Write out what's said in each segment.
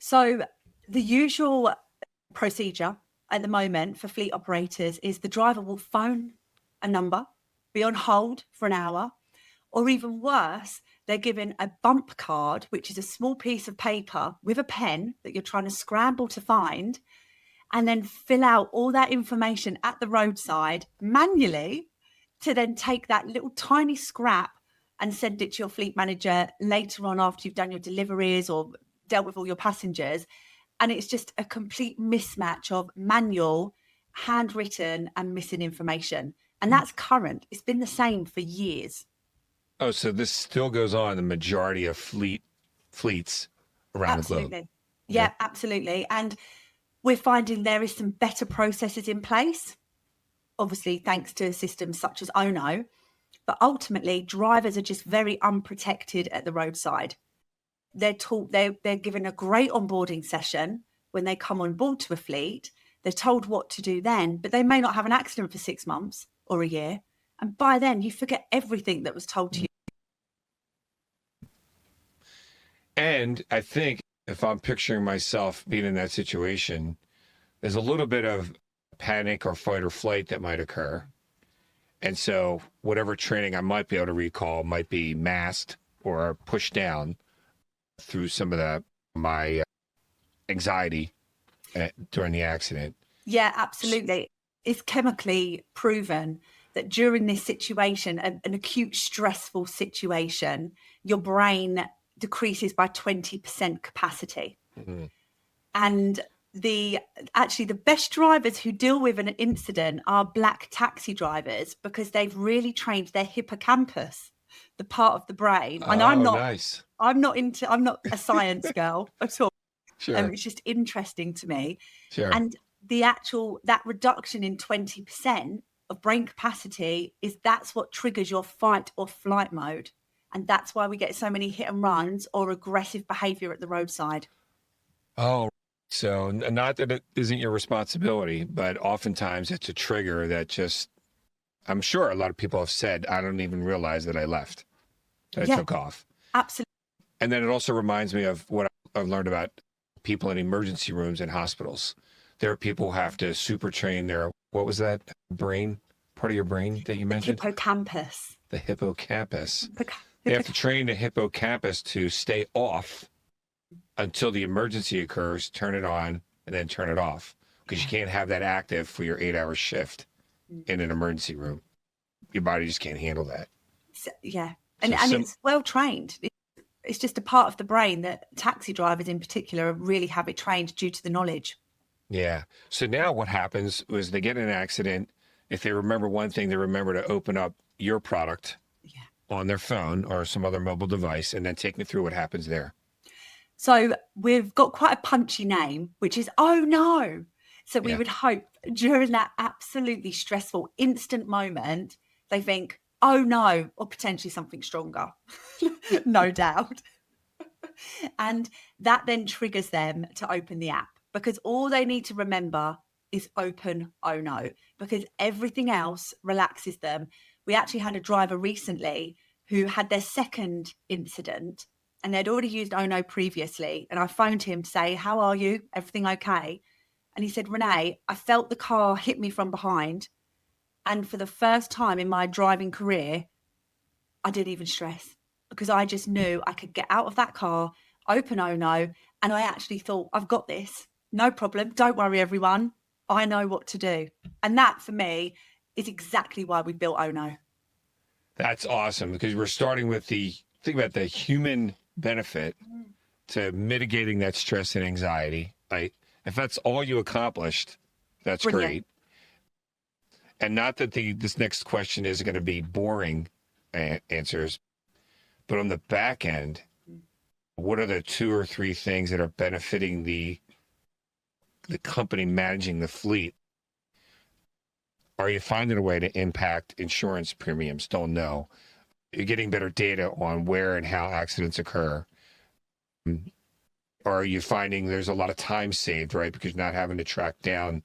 So the usual procedure at the moment for fleet operators is the driver will phone a number, be on hold for an hour, or even worse, they're given a bump card, which is a small piece of paper with a pen that you're trying to scramble to find, and then fill out all that information at the roadside manually to then take that little tiny scrap and send it to your fleet manager later on after you've done your deliveries or dealt with all your passengers. And it's just a complete mismatch of manual, handwritten, and missing information. And that's current. It's been the same for years. Oh, so this still goes on in the majority of fleets around the globe. Absolutely. Yeah, absolutely. And we're finding there is some better processes in place, obviously thanks to systems such as Ono, but ultimately drivers are just very unprotected at the roadside. They're taught, they're given a great onboarding session when they come on board to a fleet. They're told what to do then, but they may not have an accident for 6 months or a year. And by then you forget everything that was told to you. And I think if I'm picturing myself being in that situation, there's a little bit of panic or fight or flight that might occur. And so whatever training I might be able to recall might be masked or pushed down through some of my anxiety during the accident. Yeah, absolutely. It's chemically proven that during this situation, an acute stressful situation, your brain decreases by 20% capacity. Mm-hmm. And the best drivers who deal with an incident are black taxi drivers because they've really trained their hippocampus, the part of the brain. And Nice. I'm not a science girl at all. Sure. It's just interesting to me. Sure. And that reduction in 20% of brain capacity that's what triggers your fight or flight mode. And that's why we get so many hit and runs or aggressive behavior at the roadside. Oh, so not that it isn't your responsibility, but oftentimes it's a trigger that just, I'm sure a lot of people have said, I don't even realize that I left, that I took off. Absolutely. And then it also reminds me of what I've learned about people in emergency rooms in hospitals. There are people who have to super train their, what was that brain, part of your brain that you mentioned? Hippocampus. The hippocampus. They have to train the hippocampus to stay off until the emergency occurs, turn it on, and then turn it off. Because you can't have that active for your 8-hour shift in an emergency room. Your body just can't handle that. Yeah. And it's well trained. It's just a part of the brain that taxi drivers in particular really have it trained due to the knowledge. Yeah. So now what happens is they get in an accident. If they remember one thing, they remember to open up your product on their phone or some other mobile device, and then take me through what happens there. So we've got quite a punchy name, which is Oh No. So we would hope during that absolutely stressful instant moment, they think, oh no, or potentially something stronger, no doubt. And that then triggers them to open the app because all they need to remember is open Oh No, because everything else relaxes them. We actually had a driver recently who had their second incident and they'd already used Oh No previously. And I phoned him to say, how are you? Everything okay? And he said, Renee, I felt the car hit me from behind. And for the first time in my driving career, I didn't even stress because I just knew I could get out of that car, open Oh No. And I actually thought, I've got this. No problem. Don't worry, everyone. I know what to do. And that for me is exactly why we built Oh No. That's awesome because we're starting with think about the human benefit to mitigating that stress and anxiety. Right? If that's all you accomplished, that's Brilliant. Great. And not that this next question is going to be boring answers, but on the back end, what are the 2 or 3 things that are benefiting the company managing the fleet? Are you finding a way to impact insurance premiums? Don't know. You're getting better data on where and how accidents occur. Or are you finding there's a lot of time saved, right? Because you're not having to track down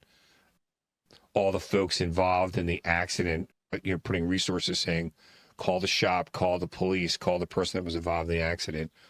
all the folks involved in the accident, but you're putting resources saying, call the shop, call the police, call the person that was involved in the accident.